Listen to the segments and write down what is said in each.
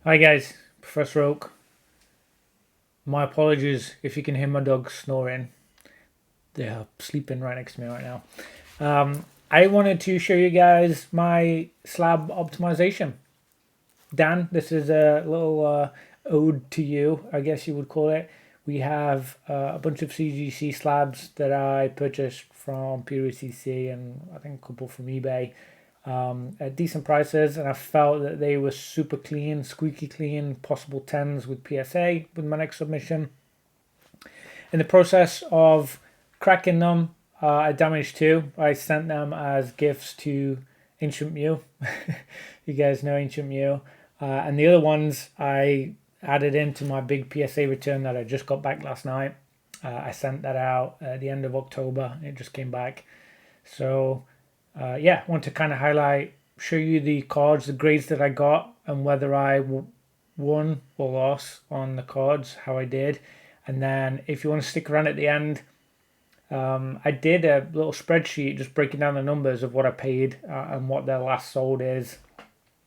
Hi guys, Professor Oak. My apologies if you can hear my dogs snoring. They're sleeping right next to me right now. I wanted to show you guys my slab optimization. Dan, this is a little ode to you, I guess you would call it. We have a bunch of CGC slabs that I purchased from PSA and I think a couple from eBay at decent prices, and I felt that they were super clean, squeaky clean, possible 10s with PSA with my next submission. In the process of cracking them, I damaged two. I sent them as gifts to Ancient Mew. You guys know Ancient Mew. And the other ones I added into my big PSA return that I just got back last night. I sent that out at the end of October. It just came back. So yeah, I want to kind of highlight, show you the cards, the grades that I got, and whether I won or lost on the cards, how I did. And then if you want to stick around at the end, I did a little spreadsheet just breaking down the numbers of what I paid and what their last sold is,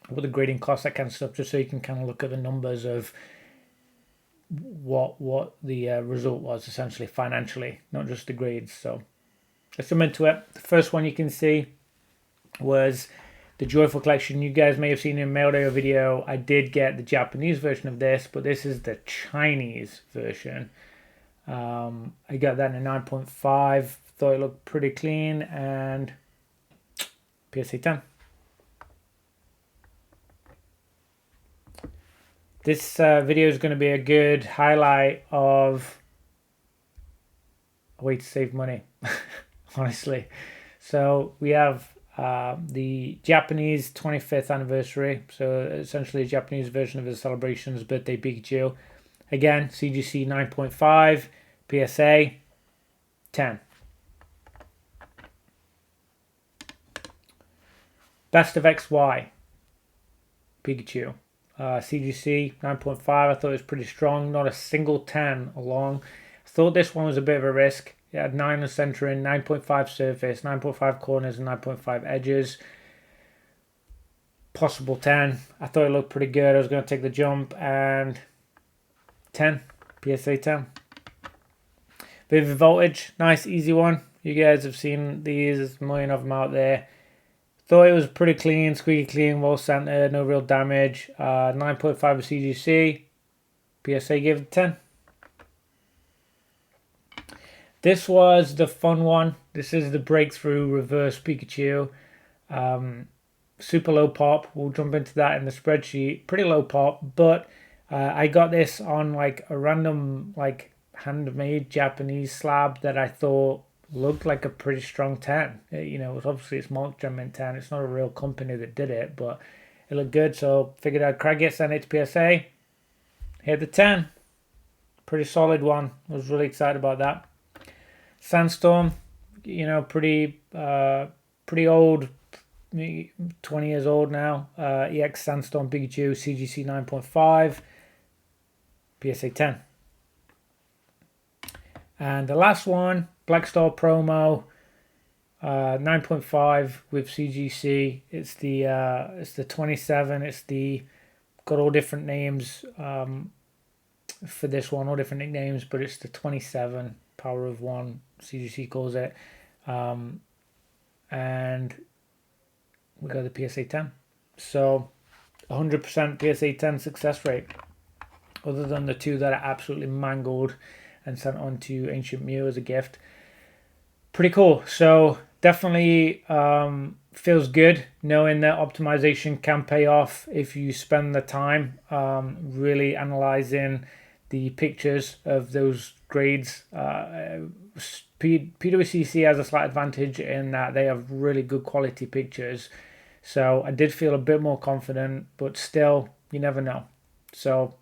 what the grading costs, that kind of stuff, just so you can kind of look at the numbers of what the result was essentially financially, not just the grades. So let's jump into it. The first one you can see was the Joyful Collection. You guys may have seen in my audio video, I did get the Japanese version of this, but this is the Chinese version. I got that in a 9.5, thought it looked pretty clean, and PSA 10. This video is going to be a good highlight of a way to save money, honestly. So we have the Japanese 25th anniversary, so essentially a Japanese version of the celebrations birthday Pikachu. Again, CGC 9.5, PSA 10. Best of XY Pikachu. CGC 9.5, I thought it was pretty strong, not a single 10 along. I thought this one was a bit of a risk. It had 9 on centering, 9.5 surface, 9.5 corners, and 9.5 edges. Possible 10. I thought it looked pretty good. I was going to take the jump, and 10. PSA 10. Vivid Voltage, nice easy one. You guys have seen these, there's a million of them out there. Thought it was pretty clean, squeaky clean, well centered, no real damage. 9.5 of CGC. PSA gave it 10. This was the fun one. This is the Breakthrough Reverse Pikachu. Super low pop. We'll jump into that in the spreadsheet. Pretty low pop, but I got this on like a random like handmade Japanese slab that I thought looked like a pretty strong 10. You know, it's Mark Gem 10. It's not a real company that did it, but it looked good, so figured I'd crack it, send it to PSA. Hit the 10. Pretty solid one. I was really excited about that. Sandstorm, you know, pretty old, 20 years old now. EX Sandstorm Pikachu, CGC 9.5, PSA 10. And the last one, Black Star Promo, 9.5 with CGC. It's the 27. It's the got all different names for this one, all different nicknames, but it's the 27 Power of One. CGC calls it, and we got the PSA 10. So 100% PSA 10 success rate, other than the two that I absolutely mangled and sent on to Ancient Mew as a gift. Pretty cool. So definitely feels good knowing that optimization can pay off if you spend the time really analyzing the pictures of those grades. PWCC has a slight advantage in that they have really good quality pictures. So I did feel a bit more confident, but still, you never know. So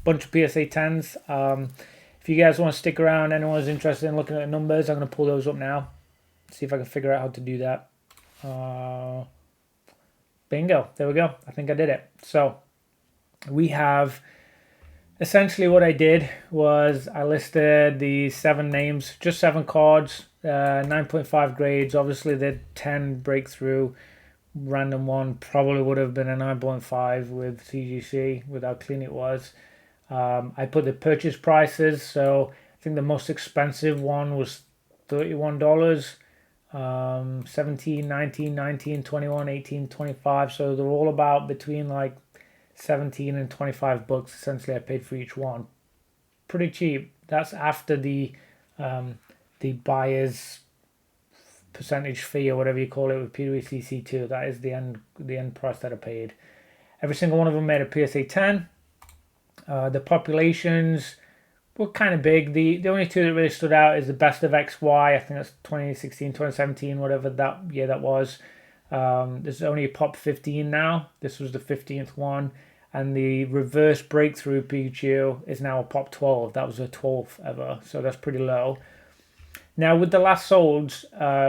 bunch of PSA 10s. If you guys want to stick around, anyone's interested in looking at the numbers, I'm going to pull those up now. See if I can figure out how to do that. Bingo. There we go. I think I did it. So we have essentially what I did was I listed the 7 names, just 7 cards, 9.5 grades. Obviously, the 10 breakthrough random one probably would have been a 9.5 with CGC with how clean it was. I put the purchase prices, so I think the most expensive one was $31, 17, 19, 19, 21, 18, 25. So they're all about between like 17 and 25 bucks. Essentially, I paid for each one. Pretty cheap. That's after the buyer's percentage fee or whatever you call it with PWCC2. That is the end price that I paid. Every single one of them made a PSA 10. The populations were kind of big. The only two that really stood out is the best of XY. I think that's 2016, 2017, whatever that year that was. There's only a pop 15 now. This was the 15th one. And the reverse breakthrough Pikachu is now a pop 12. That was a 12th ever, so that's pretty low. Now with the last solds,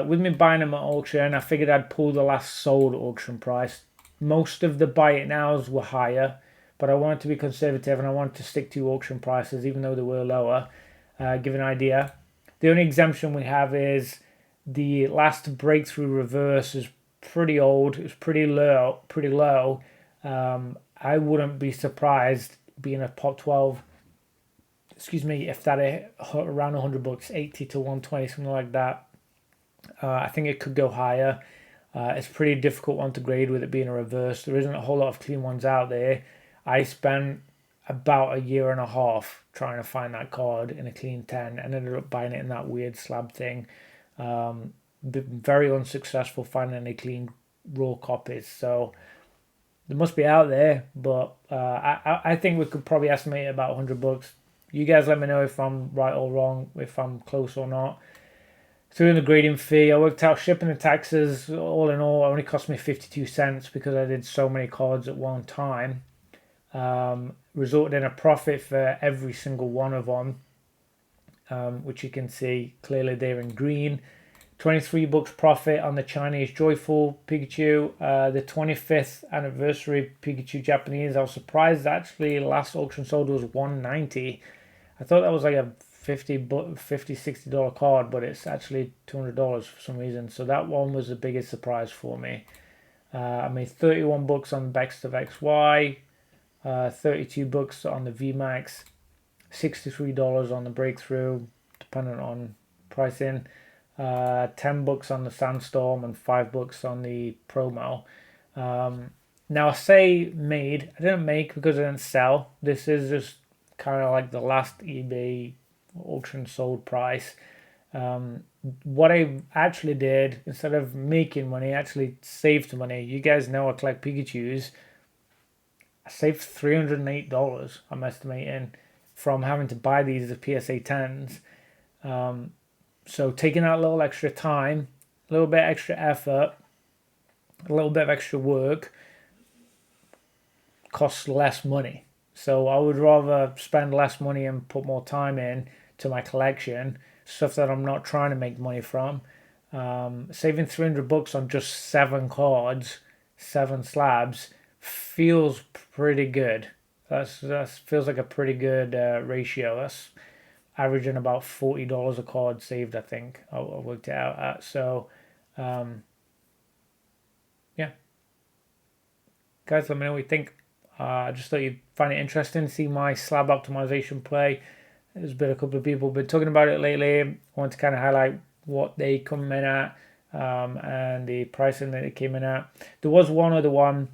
with me buying them at auction, I figured I'd pull the last sold auction price. Most of the buy it nows were higher, but I wanted to be conservative and I wanted to stick to auction prices even though they were lower. Give an idea. The only exemption we have is the last breakthrough reverse is pretty old. It's pretty low. I wouldn't be surprised being a pop 12. Excuse me, if that around 100 bucks, 80 to 120, something like that. I think it could go higher. It's a pretty difficult one to grade with it being a reverse. There isn't a whole lot of clean ones out there. I spent about a year and a half trying to find that card in a clean 10 and ended up buying it in that weird slab thing. Been very unsuccessful finding any clean raw copies. So they must be out there, but I think we could probably estimate about 100 bucks. You guys let me know if I'm right or wrong, if I'm close or not. Through the grading fee, I worked out shipping and taxes, all in all, it only cost me 52 cents because I did so many cards at one time. Resulted in a profit for every single one of them, which you can see clearly there in green. 23 bucks profit on the Chinese Joyful Pikachu. The 25th anniversary Pikachu Japanese, I was surprised actually last auction sold was $190. I thought that was like a $60 card, but it's actually $200 for some reason. So that one was the biggest surprise for me. I made 31 bucks on Best of XY, 32 bucks on the VMAX, $63 on the Breakthrough, depending on pricing. 10 bucks on the Sandstorm and 5 bucks on the promo. Now I say made, I didn't make because I didn't sell. This is just kind of like the last eBay auction sold price. What I actually did, instead of making money, I actually saved money. You guys know I collect Pikachus. I saved $308, I'm estimating, from having to buy these as PSA 10s. So taking out a little extra time, a little bit extra effort, a little bit of extra work costs less money. So I would rather spend less money and put more time in to my collection, stuff that I'm not trying to make money from. Saving 300 bucks on just 7 cards, 7 slabs, feels pretty good. That feels like a pretty good ratio. That's averaging about $40 a card saved, I think. I worked it out at. So, yeah. Guys, let me know what you think. I just thought you'd find it interesting to see my slab optimization play. There's been a couple of people been talking about it lately. I want to kind of highlight what they come in at and the pricing that it came in at. There was one other one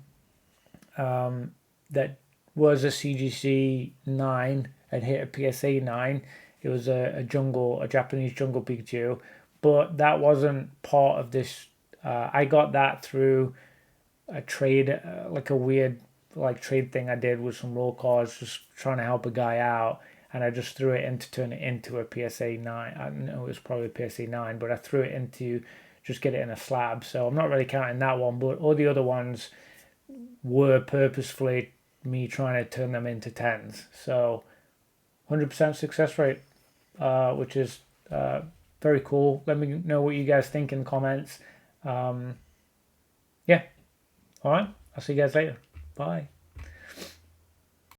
that was a CGC 9 and hit a PSA 9. It was a Japanese jungle Pikachu, but that wasn't part of this. I got that through a trade, like a weird trade thing I did with some raw cards, just trying to help a guy out, and I just threw it in to turn it into a PSA 9. I know it was probably a PSA 9, but I threw it into just get it in a slab. So I'm not really counting that one, but all the other ones were purposefully me trying to turn them into 10s. So 100% success rate, which is very cool. Let me know what you guys think in the comments. Yeah. All right. I'll see you guys later. Bye.